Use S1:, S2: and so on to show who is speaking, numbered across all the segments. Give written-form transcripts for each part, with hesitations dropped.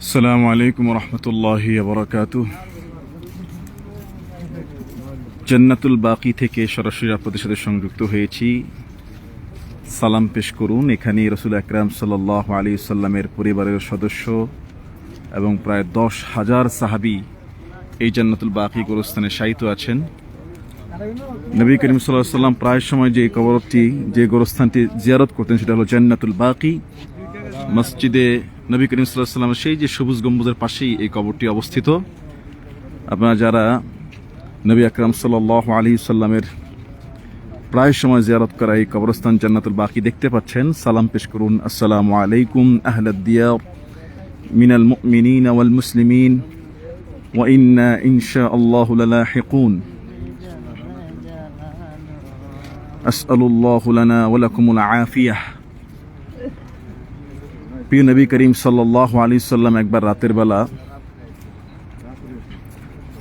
S1: আসসালামু আলাইকুম রহমতুল্লাহি বারাকাতুহ। জান্নাতুল বাকি থেকে সরাসরি আপনাদের সাথে সংযুক্ত হয়েছি। সালাম পেশ করুন। এখানে রাসূল আকরাম সাল্লাল্লাহু আলাইহি ওয়াসাল্লামের পরিবারের সদস্য এবং প্রায় 10,000 সাহাবী এই জান্নাতুল বাকি গোরস্থানে শায়িত আছেন। নবী করিম সাল্লাল্লাহু আলাইহি ওয়াসাল্লাম প্রায় সময় যে গোরস্থানটি জিয়ারত করতেন সেটা হলো জান্নাতুল বাকি। মসজিদে নবী করিম সাল্লাল্লাহু আলাইহি ওয়াসাল্লামের সেই যে সবুজ গম্বুজের পাশেই এই কবরটি অবস্থিত। আপনারা যারা নবী আকরাম সাল্লাল্লাহু আলাইহি ওয়াসাল্লামের প্রায় সময় জিয়ারত করা এই কবরস্থান জান্নাতুল বাকি দেখতে পাচ্ছেন, সালাম পেশ করুন। আসসালামু আলাইকুম আহলাদ দিয়ার মিনাল মুমিনিনা ওয়াল মুসলিমিন ওয়া ইন্না ইনশাআল্লাহু লালাহিকুন। আসআলুল্লাহু লানা ওয়া লাকুমুল আফিয়াহ। প্রিয় নবী করিম সাল্লাল্লাহু আলাইহি ওয়াসাল্লাম একবার রাতের বেলা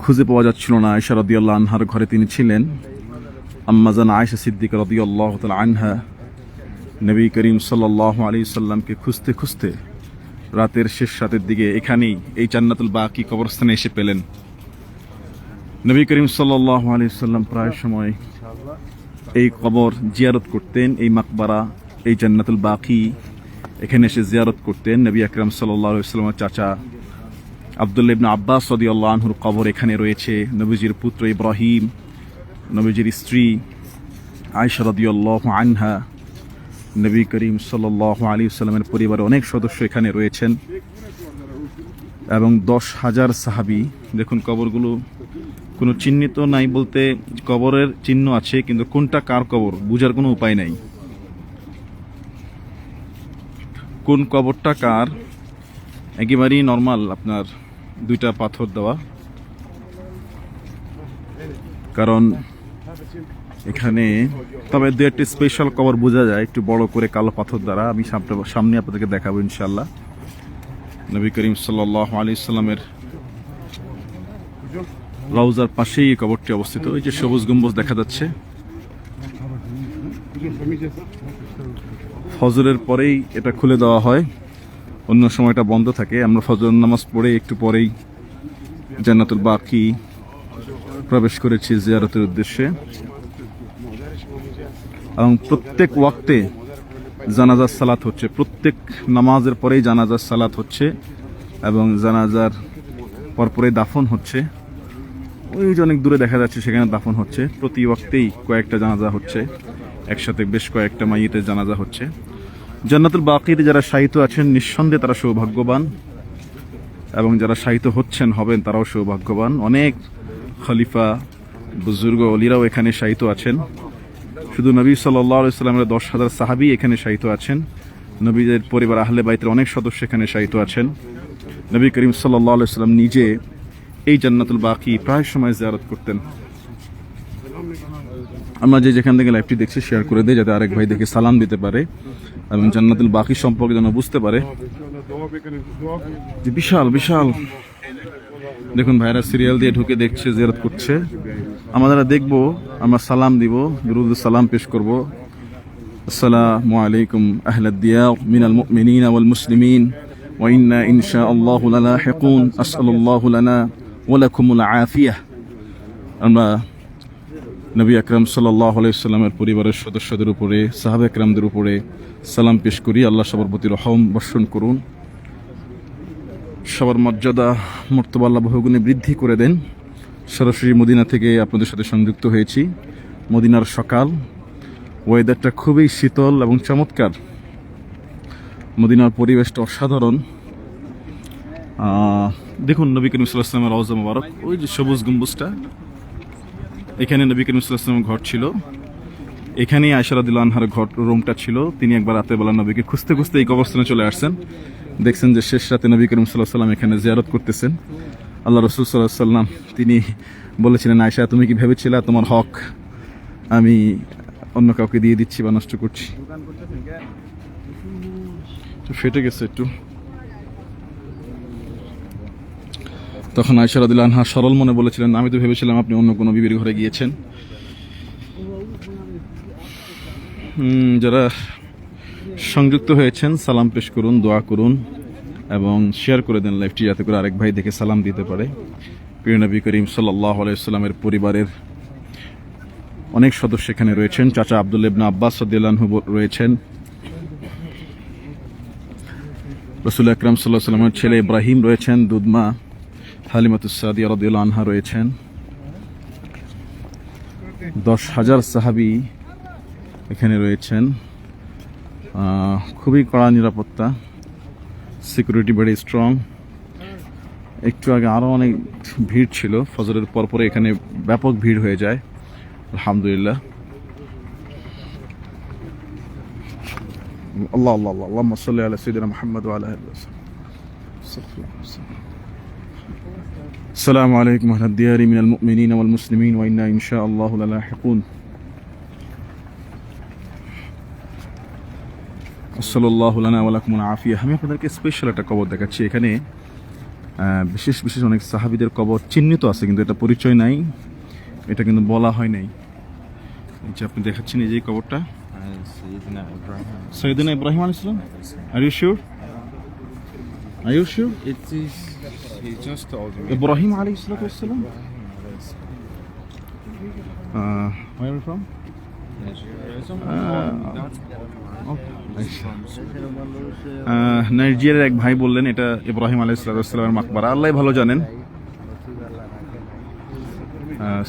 S1: খুঁজে পাওয়া যাচ্ছিল না। আয়েশা রাদিয়াল্লাহু আনহার ঘরে তিনি ছিলেন। আম্মাজান আয়েশা সিদ্দিকা রাদিয়াল্লাহু তাআলা আনহা নবী করিম সাল্লাল্লাহু আলাইহি ওয়াসাল্লামকে খুঁজতে খুঁজতে রাতের শেষ রাতের দিকে এখানেই এই জান্নাতুল বাকি কবরস্থানে এসে পেলেন। নবী করিম সাল্লাল্লাহু আলাইহি ওয়াসাল্লাম প্রায় সময় এই কবর জিয়ারত করতেন, এই মাকবারা, এই জান্নাতুল বাকি এখানে এসে জিয়ারত করতেন। নবী আকরাম সাল্লাল্লাহু আলাইহি ওয়াসাল্লামের চাচা আব্দুল্লাহ ইবনে আব্বাস রাদিয়াল্লাহু আনহুর কবর এখানে রয়েছে। নবীজির পুত্র ইব্রাহিম, নবীজির স্ত্রী আয়েশা রাদিয়াল্লাহু আনহা, নবী করিম সাল্লাল্লাহু আলাইহি ওয়াসাল্লামের পরিবারের অনেক সদস্য এখানে রয়েছেন এবং 10,000 সাহাবী। দেখুন কবরগুলো কোনো চিহ্নিত নাই, বলতে কবরের চিহ্ন আছে কিন্তু কোনটা কার কবর বোঝার কোনো উপায় নাই। কোন কবরটা কার একেবারেই নর্মাল, আপনার দুইটা পাথর দেওয়া, কারণ এখানে তবে দু একটি স্পেশাল কবর বোঝা যায় একটু বড় করে কালো পাথর দ্বারা। আমি সামনে আপনাদেরকে দেখাবো ইনশাআল্লাহ। নবী করিম সাল্লাল্লাহু আলাইহি ওয়াসাল্লামের রওজার পাশেই এই কবরটি অবস্থিত। এই যে সবুজ গম্বুজ দেখা যাচ্ছে, ফজরের পরেই এটা খুলে দেওয়া হয়, অন্য সময়টা বন্ধ থাকে। আমরা ফজর নামাজ পড়ে একটু পরেই জান্নাতুল বাকি প্রবেশ করেছি জিয়ারতের উদ্দেশ্যে এবং প্রত্যেক ওয়াক্তে জানাজার সালাত হচ্ছে, প্রত্যেক নামাজের পরেই জানাজার সালাত হচ্ছে এবং জানাজার পরপরেই দাফন হচ্ছে। ওই যে অনেক দূরে দেখা যাচ্ছে সেখানে দাফন হচ্ছে। প্রতি ওয়াক্তেই কয়েকটা জানাজা হচ্ছে, একসাথে বেশ কয়েকটা মাইয়িতের জানাজা হচ্ছে। জান্নাতুল বাকিতে যারা শায়িত আছেন নিঃসন্দেহে তারা সৌভাগ্যবান এবং যারা শায়িত হবেন তারাও সৌভাগ্যবান। অনেক খলিফা, বুজুর্গ, অলিরাও এখানে শায়িত আছেন। শুধু নবী সাল্লাল্লাহু আলাইহি ওয়াসাল্লামের 10,000 সাহাবী এখানে শায়িত আছেন। নবীদের পরিবার আহলে বাইতের অনেক সদস্য এখানে শায়িত আছেন। নবী করিম সাল্লাল্লাহু আলাইহি ওয়াসাল্লাম নিজে এই জান্নাতুল বাকি প্রায় সময় জিয়ারত করতেন। আমরা যেখান থেকে লাইভটি দেখছি শেয়ার করে দেই যাতে আরেক ভাই দেখে সালাম দিতে পারে এবং জান্নাতুল বাকি সম্পর্কে যেন বুঝতে পারে। বিশাল বিশাল দেখুন, ভাইরা সিরিয়াল দিয়ে ঢুকে দেখছে, জিয়ারত করছে। আমরা দেখবো, আমরা সালাম দিব, দুরুদ সালাম পেশ করব। আসসালামু আলাইকুম আহলাদ দিয়ার মিনাল মুমিনিনা ওয়াল মুসলিমিন ওয়া ইন্না ইনশাআল্লাহু লালাহিকুন। আসআলুল্লাহু লানা ওয়া লাকুমুল আফিয়াহ। আমরা নবী আকরাম সাল্লাল্লাহু আলাইহি ওয়াসাল্লামের পরিবারের সদস্যদের উপরে, সাহাবা একরামদের উপরে সালাম পেশ করি। আল্লাহ সবার প্রতি রহম বর্ষণ করুন, সবার মর্যাদা মর্তবা আল্লাহ বহুগুণে বৃদ্ধি করে দেন। সরাসরি মদিনা থেকে আপনাদের সাথে সংযুক্ত হয়েছি। মদিনার সকাল, ওয়েদারটা খুবই শীতল এবং চমৎকার। মদিনার পরিবেশটা অসাধারণ। দেখুন নবী করিম সাল্লাল্লাহু আলাইহি ওয়াসাল্লামের রওজা মুবারক, ওই যে সবুজ গম্বুজটা, এখানে নবী করিম সাল্লাল্লাহু আলাইহি ওয়াসাল্লামের ঘর ছিল। এখানেই আয়েশা রাদিয়াল্লাহু আনহার ঘর রুমটা ছিল। তিনি একবার রাতের বেলা নবীকে খুঁজতে খুঁজতে এই কবরস্থানে চলে আসছেন। দেখছেন যে শেষ রাতে নবী করিম সাল্লাল্লাহু আলাইহি ওয়াসাল্লাম এখানে জিয়ারত করতেছেন। আল্লাহ রাসূল সাল্লাল্লাহু আলাইহি ওয়াসাল্লাম তিনি বলেছিলেন, আয়েশা তুমি কি ভেবেছিলা তোমার হক আমি অন্য কাউকে দিয়ে দিচ্ছি বা নষ্ট করছি? ফেটে গেছে একটু। তখন আয়েশা রাদিয়াল্লাহু আনহা সরল মনে বলেছিলেন, আমি তো ভেবেছিলাম আপনি অন্য কোনো বিবির ঘরে গিয়েছেন। যারা সংযুক্ত হয়েছেন সালাম পেশ করুন, দোয়া করুন। এবং শেয়ার করে দেন লাইভটি, যাতে করে আরেক ভাই দেখে সালাম দিতে পারে। প্রিয় নবী করিম সাল্লাল্লাহু আলাইহি ওয়াসাল্লামের পরিবারের অনেক সদস্য এখানে রয়েছেন। চাচা আব্দুল্লাহ ইবনে আব্বাস রাদিয়াল্লাহু আনহু রয়েছেন। রাসূল আকরাম সাল্লাল্লাহু আলাইহি ওয়াসাল্লামের ছেলে ইব্রাহিম রয়েছেন। দুধমা হালিমাতুস সাদিয়া রাদিয়াল্লাহু আনহা রয়েছেন। 10,000 সাহাবী এখানে রয়েছেন। খুবই কড়া নিরাপত্তা, সিকিউরিটি ভেরি স্ট্রং। একটু আগে আরও অনেক ভিড় ছিল, ফজরের পরপরে এখানে ব্যাপক ভিড় হয়ে যায়। আলহামদুলিল্লাহ। আল্লাহ আল্লাহ আল্লাহ আল্লাহুম্মা সাল্লি আলা সাইয়্যিদিনা মুহাম্মদ ওয়া আলা আলিহি ওয়াসাল্লাম। আসসালামু আলাইকুম আহলাদ দিয়ারি মিনাল মুমিনিনা ওয়াল মুসলিমিন ওয়া ইন্না ইনশাআল্লাহু লালাহিকুন। সাল্লাল্লাহু লানা ওয়া লাকুমুল আফিয়া। আমি আপনাদেরকে স্পেশাল একটা কবর দেখাচ্ছি। এখানে বিশেষ বিশেষ অনেক সাহাবীদের কবর চিহ্নিত আছে, কিন্তু এটা পরিচয় নাই, এটা কিন্তু বলা হয় নাই। যে আপনি দেখাচ্ছেন এই যে কবরটা সৈয়দনা ইব্রাহিম আলাইহিস সালাম। Are you sure? Are you sure?
S2: It is. He just told me.
S1: Ibrahim আলাইহিস সালাম। Where are you from? নাইজেরিয়ার এক ভাই বললেন এটা ইব্রাহিম আলাইহিস সালামের মাকবারা। আল্লাহ ভালো জানেন।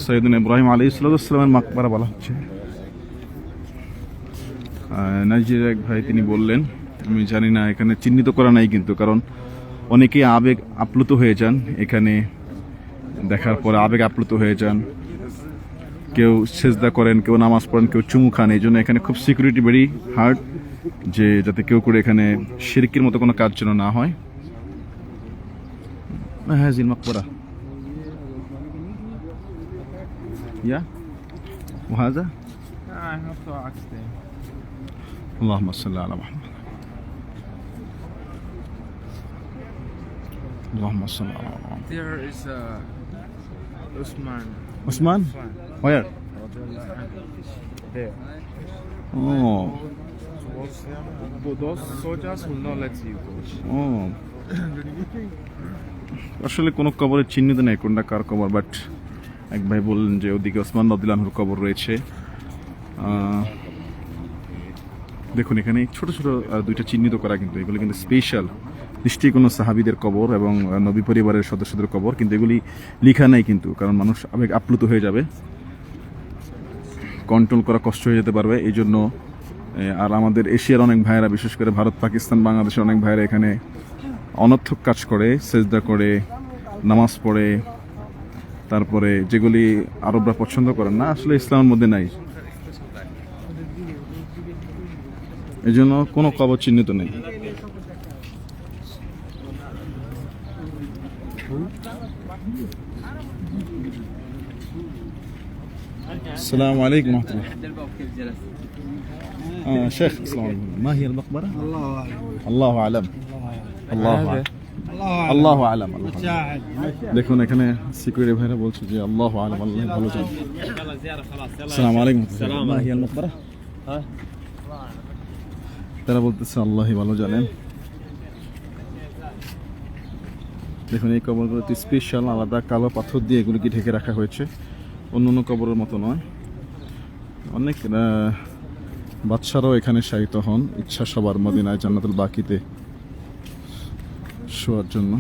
S1: সৈয়দনা ইব্রাহিম আলাইহিস সালামের মাকবারা বলা হচ্ছে। নাইজেরিয়ার এক ভাই তিনি বললেন, আমি জানি না, এখানে চিহ্নিত করা নাই কিন্তু, কারণ অনেকেই আবেগ আপ্লুত হয়ে যান এখানে দেখার পরে, আবেগ আপ্লুত হয়ে যান। কেউ সেজদা করেন, কেউ নামাজ পড়েন, কেউ চুমু খান। এই জন্য এখানে খুব সিকিউরিটি ভেরি হার্ড, যে যাতে কেউ করে এখানে শিরকের মতো কোনো কাজ যেন না হয়। হ্যাঁ জিল মাকবারা ইয়া ওয়াহাজা।
S2: I have to ask them.
S1: اللهم صل على محمد. اللهم صل على محمد.
S2: There is Usman.
S1: Usman? Where?
S2: There.
S1: Oh.
S2: But those soldiers will not let you go.
S1: Oh. আসলে কোনো কবরের চিহ্নিত নেই কোনটা কার কবর, বাট এক ভাই বললেন যে ওদিকে ওসমান রাদিয়াল্লাহু আনহুর কবর রয়েছে। দেখুন এখানে ছোট ছোট দুইটা চিহ্নিত করা, কিন্তু এগুলো কিন্তু স্পেশাল, নিশ্চয়ই কোনো সাহাবীদের কবর এবং নবী পরিবারের সদস্যদের কবর, কিন্তু এগুলি লেখা নাই কিন্তু, কারণ মানুষ আবেগ আপ্লুত হয়ে যাবে, কন্ট্রোল করা কষ্ট হয়ে যেতে পারবে এই জন্য। আর আমাদের এশিয়ার অনেক ভাইয়েরা, বিশেষ করে ভারত, পাকিস্তান, বাংলাদেশের অনেক ভাইয়েরা এখানে অনর্থক কাজ করে, সেজদা করে, নামাজ পড়ে, তারপরে যেগুলি আরবরা পছন্দ করেন না, আসলে ইসলামের মধ্যে নাই। এই জন্য কোনো কবর চিহ্নিত নেই। السلام عليكم ورحمة الله. شيخ السلام عليكم. ما هي المقبرة؟ الله أعلم. الله أعلم. الله أعلم. দেখুন এখানে সিকিউরিটি ভাইরা বলছে যে আল্লাহু আ'লাম, আল্লাহ ভালো জানেন। আসসালামু আলাইকুম। ما هي المقبرة؟ তারা বলতেছে আল্লাহই ভালো জানেন। দেখুন এই কবরগুলোতে স্পেশাল আলাদা কালো পাথর দিয়ে এগুলোকে ঢেকে রাখা হয়েছে, অন্য অন্য কবরের মতো নয়। অনেক বাদশারাও এখানে শায়িত হন ইচ্ছা সবার মদিনায় জান্নাতুল বাকিতে শোয়ার জন্য।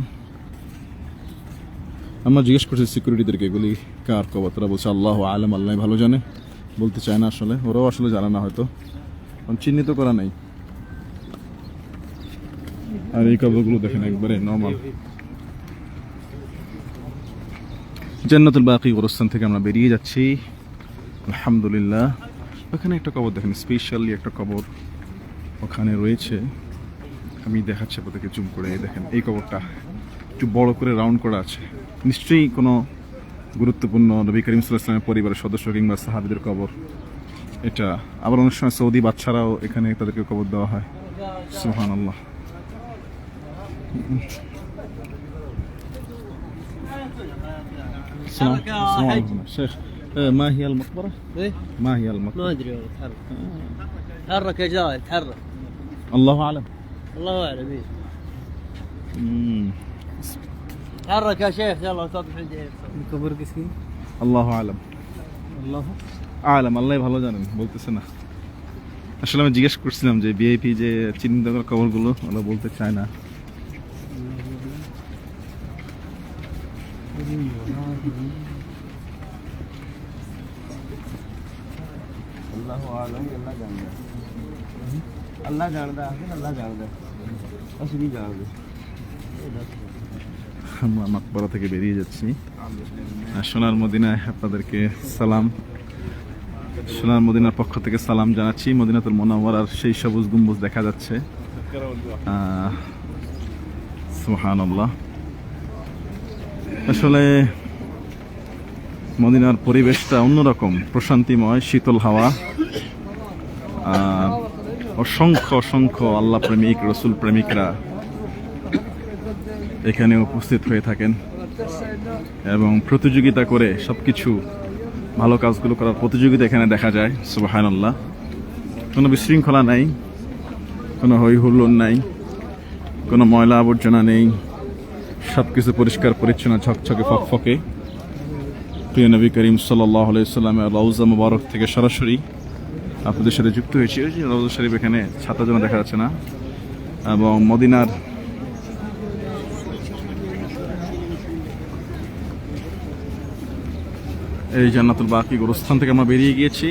S1: আমরা জিজ্ঞেস করছি সিকিউরিটিদেরকে এগুলি কার কবর, তারা বলছে আল্লাহু আ'লাম, আল্লাহ ভালো জানে। বলতে চায় না, আসলে ওরাও আসলে জানে না হয়তো, চিহ্নিত করা নাই। আর এই কবরগুলো দেখেন একবারে নর্মাল। জান্নাতুল বাকি গোরস্থান থেকে আমরা বেরিয়ে যাচ্ছি আলহামদুলিল্লাহ। ওখানে একটা কবর দেখেন, স্পেশালি একটা কবর ওখানে রয়েছে, আমি দেখাচ্ছি আপনাদেরকে জুম করে। দেখেন এই কবরটা একটু বড় করে রাউন্ড করা আছে, নিশ্চয়ই কোনো গুরুত্বপূর্ণ নবী করিম সাল্লাল্লাহু আলাইহি ওয়াসাল্লামের পরিবারের সদস্য কিংবা সাহাবীদের কবর এটা। আবার অনেক সময় সৌদি বাদশারাও এখানে তাদেরকে কবর দেওয়া হয়। সুবহানাল্লাহ। السلام عليكم شيخ. ما هي المقبرة؟
S3: ايه
S1: ما هي المقبرة؟
S3: ما ادري والله. تحرك تحرك يا جاي تحرك.
S1: الله أعلم.
S3: الله اعلم. ايه تحرك يا شيخ يلا صوتك الجيب
S2: खबर किसकी
S1: আল্লাহ আলম
S2: अल्लाह
S1: আলম আল্লাহ ভালো জানেন, বলতেছে না। আসলে আমি জিজ্ঞেস করছিলাম যে ভিআইপি যে চিহ্নিত করা কবরগুলো ওরা বলতে চায় না।
S3: अल्लाह आलम अल्लाह जानदा अल्लाह जानदा अल्लाह जानदा असली जानदा
S1: আমরা মাকবরা থেকে বেরিয়ে যাচ্ছি। আর সোনার মদিনায় আপনাদেরকে সালাম, সোনার মদিনার পক্ষ থেকে সালাম জানাচ্ছি। মদিনাতুল মুনাওয়ারার সেই সবুজ গম্বুজ দেখা যাচ্ছে। সুবহানাল্লাহ। আসলে মদিনার পরিবেশটা অন্যরকম, প্রশান্তিময়, শীতল হাওয়া। অসংখ্য অসংখ্য আল্লাহ প্রেমিক, রসুল প্রেমিকরা এখানে উপস্থিত হয়ে থাকেন এবং প্রতিযোগিতা করে সবকিছু ভালো কাজগুলো করার প্রতিযোগিতা এখানে দেখা যায়। সুবহানাল্লাহ। কোনো বিশৃঙ্খলা নাই, কোনো হই হুল্লোড় নাই, কোনো ময়লা আবর্জনা নেই, সব কিছু পরিষ্কার পরিচ্ছন্ন, ঝকঝকে ফকফকে। প্রিয় নবী করিম সাল্লাল্লাহু আলাইহি সাল্লামের রওজা মুবারক থেকে সরাসরি আপনাদের সাথে যুক্ত হয়েছি। ওই যে রওজা শরীফ, এখানে ছাতা যেন দেখা যাচ্ছে না। এবং মদিনার এই জান্নাতুল বাকি গোরস্থান থেকে আমরা বেরিয়ে গিয়েছি।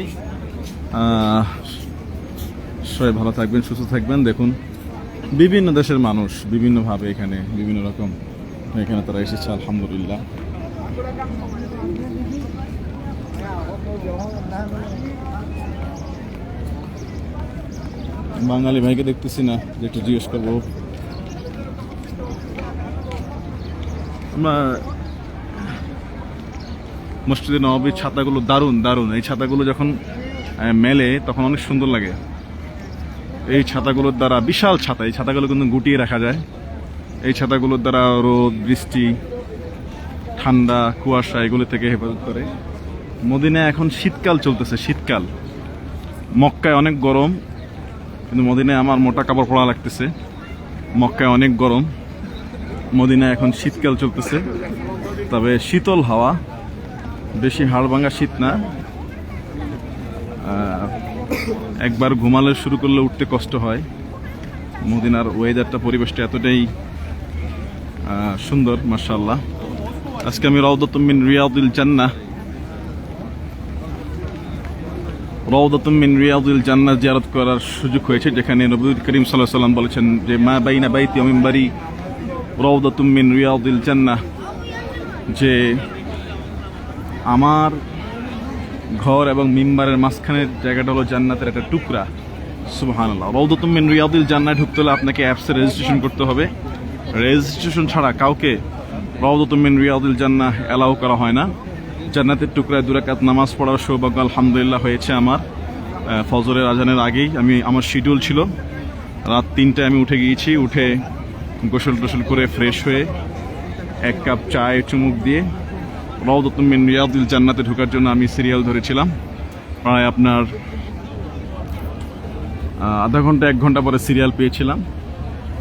S1: সবাই ভালো থাকবেন, সুস্থ থাকবেন। দেখুন বিভিন্ন দেশের মানুষ বিভিন্নভাবে এখানে বিভিন্ন রকম এখানে তারা এসেছে, আলহামদুলিল্লাহ। বাঙালি ভাইকে দেখতেছি না, যে একটু জিজ্ঞেস করবো। আমরা মসজিদে নববীর ছাতাগুলো দারুণ দারুণ। এই ছাতাগুলো যখন মেলে তখন অনেক সুন্দর লাগে। এই ছাতাগুলোর দ্বারা, বিশাল ছাতা, এই ছাতাগুলো কিন্তু গুটিয়ে রাখা যায়। এই ছাতাগুলোর দ্বারা রোদ, বৃষ্টি, ঠান্ডা, কুয়াশা এগুলো থেকে হেফাজত করে। মদিনায় এখন শীতকাল চলতেছে, শীতকাল। মক্কায় অনেক গরম, কিন্তু মদিনায় আমার মোটা কাপড় পরা লাগতেছে। মক্কায় অনেক গরম, মদিনায় এখন শীতকাল চলতেছে। তবে শীতল হাওয়া, বেশি হাড় ভাঙা শীত না। একবার ঘুমালে শুরু করলে উঠতে কষ্ট হয়। মদিনার ওয়েদারটা, পরিবেশটা এতটাই সুন্দর, মাশাআল্লাহ। আজকে আমি রাউদাতুম মিন রিয়াদিল জান্নাহ, রাউদাতুম মিন রিয়াদিল জান্নাহ জিয়ারত করার সুযোগ হয়েছে, যেখানে নবী করিম সাল্লাল্লাহু আলাইহি ওয়াসাল্লাম বলেছেন যে মা বাইনা বাইতি ওয়া মিনবারি রাউদাতুম মিন রিয়াদিল জান্নাহ, যে আমার ঘর এবং মিম্বারের মাঝখানের জায়গাটা হলো জান্নাতের একটা টুকরা। সুবহানাল্লাহ। রাউদাতুম মিন রিয়াদিল জান্নাহ ঢুকতে হলে আপনাকে অ্যাপসে রেজিস্ট্রেশন করতে হবে। রেজিস্ট্রেশন ছাড়া কাউকে রাউদাতুম মিন রিয়াদিল জান্নাহ অ্যালাউ করা হয় না। জান্নাতের টুকরায় 2 রাকাত নামাজ পড়ার সৌভাগ্য আলহামদুলিল্লাহ হয়েছে আমার। ফজরের আজানের আগেই আমার শিডিউল ছিল। রাত 3টায় আমি উঠে গিয়েছি। উঠে গোসল টোসল করে ফ্রেশ হয়ে 1 কাপ চায় চুমুক দিয়ে রাউদাতুম মিন রিয়াদিল জান্নাতে ঢোকার জন্য আমি সিরিয়াল ধরেছিলাম। প্রায় আপনার আধা ঘন্টা 1 ঘন্টা পরে সিরিয়াল পেয়েছিলাম।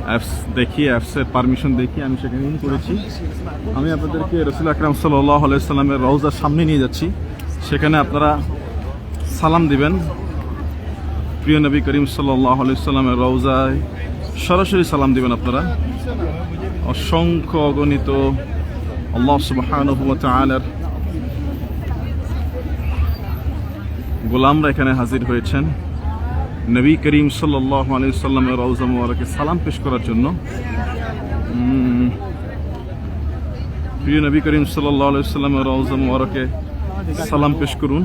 S1: অ্যাপস দেখিয়ে, অ্যাপসের পারমিশন দেখিয়ে আমি সেখানেই করেছি। আমি আপনাদেরকে রাসূল আকরাম সাল্লাল্লাহু আলাইহি সাল্লামের রওজার সামনে নিয়ে যাচ্ছি। সেখানে আপনারা সালাম দিবেন। প্রিয় নবী করিম সাল্লাল্লাহু আলাইহি সাল্লামের রওজায় সরাসরি সালাম দিবেন আপনারা। অসংখ্য অগণিত আল্লাহ সুবহানাহু ওয়া তাআলার গোলামরা এখানে হাজির হয়েছেন নবী করিম সাল্লাল্লাহু আলাইহি ওয়াসাল্লামের রওজা মুবারকে সালাম পেশ করার জন্য। প্রিয় নবী করিম সাল্লাল্লাহু আলাইহি ওয়াসাল্লামের রওজা মুবারকে সালাম পেশ করুন।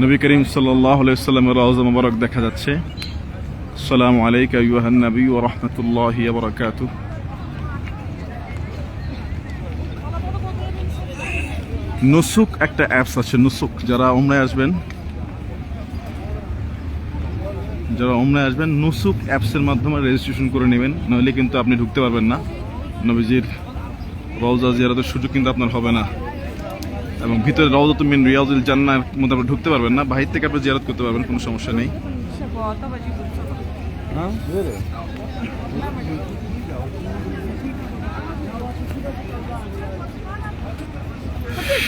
S1: নবী করিম সাল্লাল্লাহু আলাইহি ওয়াসাল্লামের রওজা মুবারক দেখা যাচ্ছে। আসসালামু আলাইকা আইয়ুহান নবী ওয়া রাহমাতুল্লাহি ওয়া বারাকাতুহু। নুসুক একটা অ্যাপস আছে, নুসুক। যারা উমরায় আসবেন নুসুক অ্যাপসের মাধ্যমে রেজিস্ট্রেশন করে নেবেন, নইলে কিন্তু আপনি ঢুকতে পারবেন না। নবীজির রওজা জিয়ারতের সুযোগ কিন্তু আপনার হবে না। এবং ভিতরে রাউদাতুম মিন রিয়াজিল জান্নাহর মধ্যে আপনি ঢুকতে পারবেন না, বাহির থেকে আপনি জিয়ারত করতে পারবেন, কোনো সমস্যা নেই।
S3: हाँ वेरे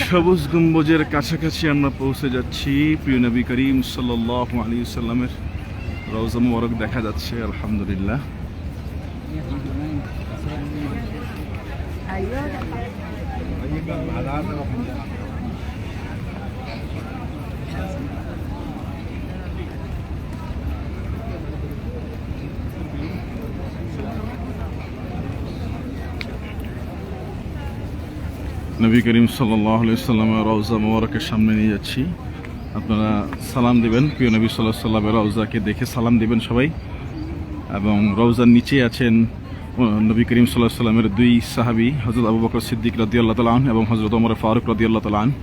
S1: সবুজ গম্বুজের কাছাকাছি আমরা পৌঁছে যাচ্ছি। প্রিয় নবী করিম সাল্লাল্লাহু আলাইহি সাল্লামের রওজা মুবারক দেখা যাচ্ছে, আলহামদুলিল্লাহ। নবী করিম সাল্লাল্লাহু আলাইহি সাল্লামের রওজা মুবারকের সামনে নিয়ে যাচ্ছি। আপনারা সালাম দিবেন, প্রিয় নবী সাল্লাল্লাহু আলাইহি সাল্লামের রওজাকে দেখে সালাম দিবেন সবাই। এবং রওজার নিচে আছেন নবী করিম সাল্লাল্লাহু আলাইহি সাল্লামের দুই সাহাবী, হযরত আবু বকর সিদ্দিক রাদিয়াল্লাহু তাআলা আনহু এবং হযরত ওমর ফারুক রাদিয়াল্লাহু তাআলা আনহু।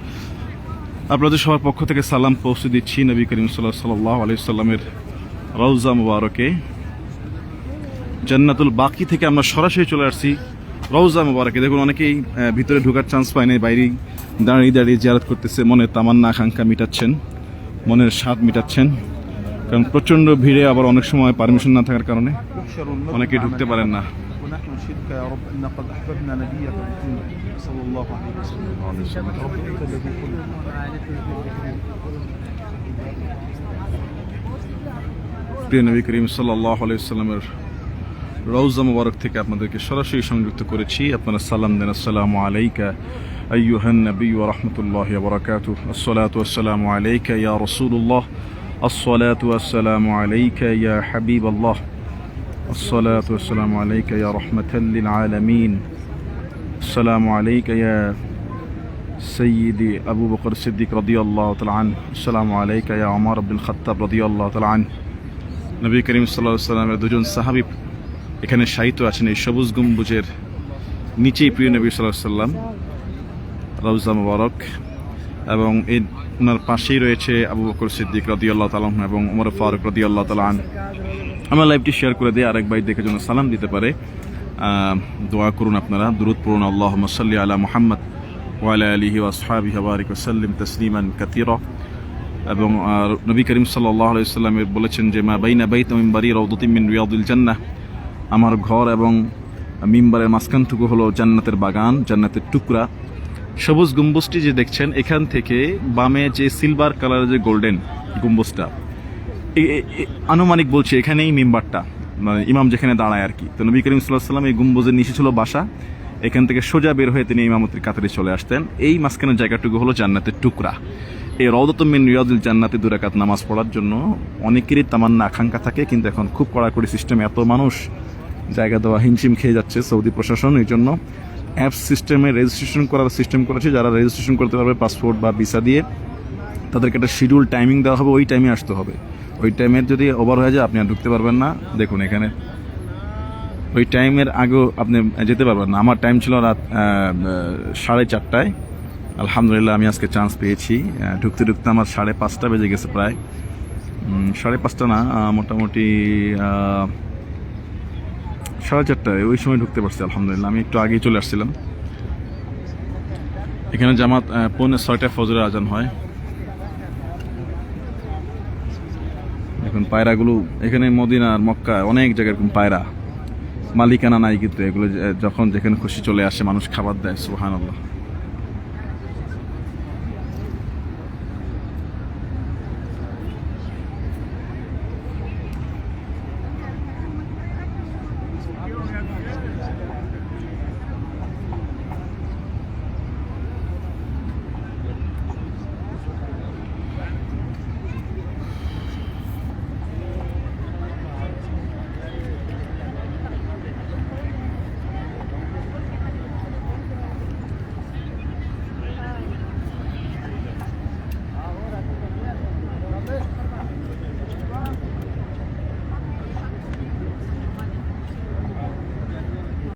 S1: আপনাদের সবার পক্ষ থেকে সালাম পৌঁছে দিচ্ছি নবী করিম সাল্লাল্লাহু আলাইহি সাল্লামের রওজা মুবারকে। জান্নাতুল বাকি থেকে আমরা সরাসরি চলে আসছি রওজা মুবারকে। দেখুন, অনেকেই ভিতরে ঢোকার চান্স পায় না, বাইরেই দাঁড়িয়ে দাঁড়িয়ে জিয়ারত করতেছে, মনের তামান্না আকাঙ্ক্ষা মিটাচ্ছেন, মনের স্বাদ মিটাচ্ছেন। কারণ প্রচণ্ড ভিড়ে, আবার অনেক সময় পারমিশন না থাকার কারণে অনেকেই ঢুকতে পারেন না।
S2: ونحن نشهدك يا رب ان قد احببنا نبيك محمد صلى الله عليه وسلم. رب انت الذي قلت
S1: প্রিয় নবী করিম সাল্লাল্লাহু আলাইহি সাল্লামের রওজা মুবারক থেকে আপনাদেরকে সরাসরি সংযুক্ত করেছি। আপনারা সালাম দেন, আসসালামু আলাইকা আইয়ুহান নবী ওয়া রাহমাতুল্লাহি ওয়া বারাকাতুহু, আসসালাতু ওয়াসসালামু আলাইকা ইয়া রাসূলুল্লাহ, আসসালাতু ওয়াসসালামু আলাইকা ইয়া হাবিবাল্লাহ, আসসালাতু ওয়াসসালামু আলাইকা ইয়া রাহমাতাল লিল আলামিন, আসসালামু আলাইকা ইয়া সাইয়্যিদি আবু বকর সিদ্দিক রাদিয়াল্লাহু তাআলা আনহু, আসসালামু আলাইকা ইয়া ওমর ইবনুল খাত্তাব রাদিয়াল্লাহু তাআলা আনহু। নবী করিম সাল্লাল্লাহু আলাইহি সাল্লামের দুজন সাহাবী এখানে শায়িত আছেন এই সবুজ গম্বুজের নিচেই। প্রিয় নবী সাল্লাল্লাহু আলাইহি সাল্লাম রওজা মুবারক, এবং এই ওনার পাশেই রয়েছে আবু বকর সিদ্দিক রাদিয়াল্লাহু তাআলা আনহু এবং ওমর ফারুক রাদিয়াল্লাহু তাআলা আনহু। আমরা লাইভটি শেয়ার করে দিই, আরেক ভাই দেখে যেন সালাম দিতে পারে। দোয়া করুন আপনারা, দুরূদ পড়ুন, আল্লাহুম্মা সাল্লি আলা মুহাম্মদ ওয়া আলা আলিহি ওয়া আসহাবিহি ওয়া বারিক ওয়া সাল্লিম তাসলিমান কাসীরা। এবং নবী করিম সাল্লাল্লাহু আলাইহি সাল্লামের বলেছেন যে মা বাইনা বাইতি ওয়া মিনবারি রাউদাতুম মিন রিয়াদিল জান্নাহ, আমার ঘর এবং মিম্বারের মাঝখানটুকু হলো জান্নাতের বাগান, জান্নাতের টুকরা। সবুজ গম্বুজটি যে দেখছেন, এখান থেকে বামে যে সিলভার কালারের যে গোল্ডেন গম্বুজটা, আনুমানিক বলছি এখানেই মিম্বারটা, মানে ইমাম যেখানে দাঁড়ায় আর কি। তো নবী করিম সাল্লাল্লাহু আলাইহি সাল্লাম এই গম্বুজের নিচে ছিল বাসা, এখান থেকে সোজা বের হয়ে তিনি ইমামতির কাতারে চলে আসতেন। এই মাঝখানের জায়গাটুকু হলো জান্নাতের টুকরা। এই রাউদাতুম মিন রিয়াদিল জান্নাতে 2 রাকাত নামাজ পড়ার জন্য অনেকেরই তামান্না আকাঙ্ক্ষা থাকে, কিন্তু এখন খুব কড়াকড়ি সিস্টেমে এত মানুষ, জায়গা দেওয়া হিমশিম খেয়ে যাচ্ছে সৌদি প্রশাসন। এই জন্য অ্যাপস সিস্টেমে রেজিস্ট্রেশন করার সিস্টেম করেছে। যারা রেজিস্ট্রেশন করতে পারবে পাসপোর্ট বা ভিসা দিয়ে, তাদেরকে একটা শিডিউল টাইমিং দেওয়া হবে, ওই টাইমে আসতে হবে। ওই টাইমের যদি ওভার হয়ে যায় আপনি আর ঢুকতে পারবেন না। দেখুন এখানে ওই টাইমের আগেও আপনি যেতে পারবেন না। আমার টাইম ছিল রাত 4:30টায়। আলহামদুলিল্লাহ আমি আজকে চান্স পেয়েছি। ঢুকতে ঢুকতে আমার 5:30 বেজে গেছে, প্রায় 5:30 না, মোটামুটি 4:30টায় ওই সময় ঢুকতে পারছি আলহামদুলিল্লাহ। আমি একটু আগেই চলে আসছিলাম। এখানে জামাত 5:45টায় ফজরের আজান হয়। এখন পায়রাগুলো এখানে মদিনা আর মক্কা অনেক জায়গায় এরকম পায়রা, মালিকানা নাই কিন্তু এগুলো যখন যেখানে খুশি চলে আসে মানুষ খাবার দেয়। সুবহানাল্লাহ।